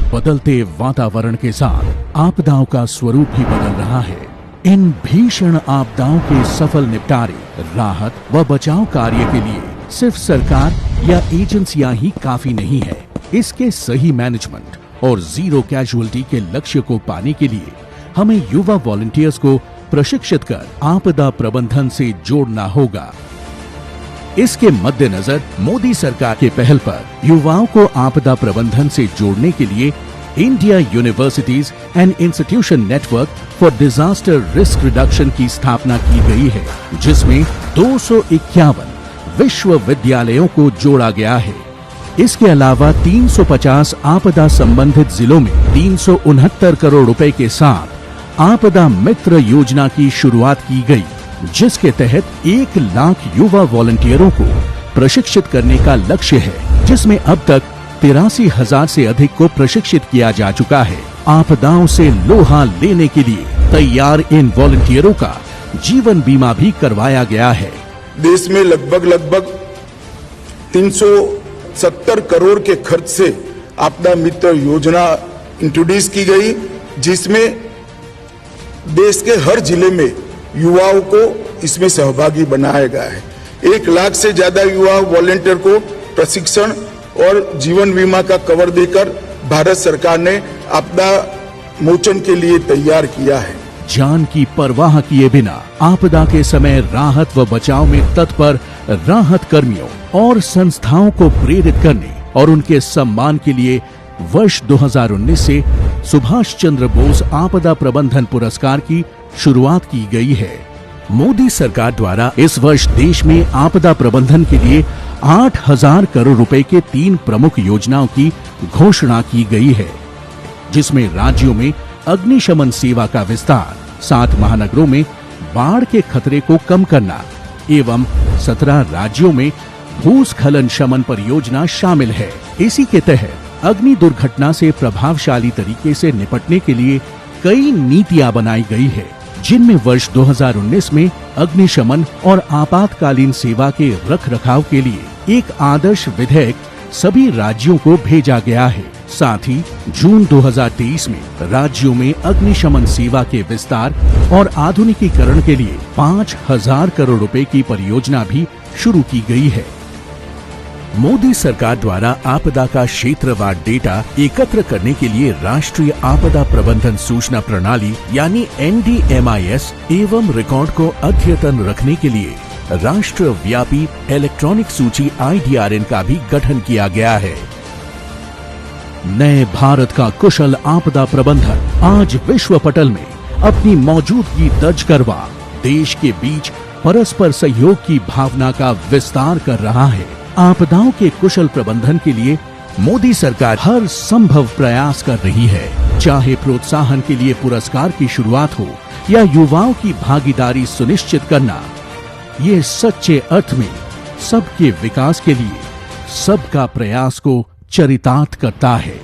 बदलते वातावरण के साथ आपदाओं का स्वरूप भी बदल रहा है। इन भीषण आपदाओं के सफल निपटारे, राहत व बचाव कार्य के लिए सिर्फ सरकार या एजेंसियां ही काफी नहीं है। इसके सही मैनेजमेंट और जीरो कैजुअल्टी के लक्ष्य को पाने के लिए हमें युवा वॉलंटियर्स को प्रशिक्षित कर आपदा प्रबंधन से जोड़ना होगा। इसके मद्देनजर मोदी सरकार के पहल पर युवाओं को आपदा प्रबंधन से जोड़ने के लिए India universities and institution network for disaster risk reduction की स्थापना की गई है, जिसमें 251 विश्वविद्यालयों को जोड़ा गया है। इसके अलावा 350 आपदा संबंधित जिलों में 369 करोड़ रुपए के साथ आपदा मित्र योजना की शुरुआत की गई, जिसके तहत 1 लाख युवा वॉलंटियरों को प्रशिक्षित करने का लक्ष्य है, जिसमें अब तक 83,000 से अधिक को प्रशिक्षित किया जा चुका है। आपदाओं से लोहा लेने के लिए तैयार इन वॉलंटियरों का जीवन बीमा भी करवाया गया है। देश में लगभग 370 करोड़ के खर्च से आपदा मित्र योजना इंट्रोड्यूस की गई, जिसमें देश के हर जिले में युवाओं को इसमें सहभागी बनाया गया है। 1 लाख से ज्यादा युवा वॉलंटियर को प्रशिक्षण और जीवन बीमा का कवर देकर भारत सरकार ने आपदा मोचन के लिए तैयार किया है। जान की परवाह किए बिना आपदा के समय राहत व बचाव में तत्पर राहत कर्मियों और संस्थाओं को प्रेरित करने और उनके सम्मान के लिए वर्ष 2019 से सुभाष चंद्र बोस आपदा प्रबंधन पुरस्कार की शुरुआत की गई है। मोदी सरकार द्वारा इस वर्ष देश में आपदा प्रबंधन के लिए 8,000 करोड़ रुपए के 3 प्रमुख योजनाओं की घोषणा की गई है, जिसमें राज्यों में अग्निशमन सेवा का विस्तार, 7 महानगरों में बाढ़ के खतरे को कम करना एवं 17 राज्यों में भूस्खलन शमन परियोजना शामिल है। इसी के तहत अग्नि दुर्घटना से प्रभावशाली तरीके से निपटने के लिए कई नीतियां बनाई गई है, जिनमें वर्ष 2019 में अग्निशमन और आपातकालीन सेवा के रखरखाव के लिए एक आदर्श विधेयक सभी राज्यों को भेजा गया है। साथ ही जून 2023 में राज्यों में अग्निशमन सेवा के विस्तार और आधुनिकीकरण के लिए 5,000 करोड़ रुपए की परियोजना भी शुरू की गई है। मोदी सरकार द्वारा आपदा का क्षेत्रवार डेटा एकत्र करने के लिए राष्ट्रीय आपदा प्रबंधन सूचना प्रणाली यानी NDMIS एवं रिकॉर्ड को अद्यतन रखने के लिए राष्ट्रव्यापी इलेक्ट्रॉनिक सूची IDRN का भी गठन किया गया है। नए भारत का कुशल आपदा प्रबंधन आज विश्व पटल में अपनी मौजूदगी दर्ज करवा देश के बीच परस्पर सहयोग की भावना का विस्तार कर रहा है। आपदाओं के कुशल प्रबंधन के लिए मोदी सरकार हर संभव प्रयास कर रही है, चाहे प्रोत्साहन के लिए पुरस्कार की शुरुआत हो या युवाओं की भागीदारी सुनिश्चित करना। ये सच्चे अर्थ में सबके विकास के लिए सबका प्रयास को चरितार्थ करता है।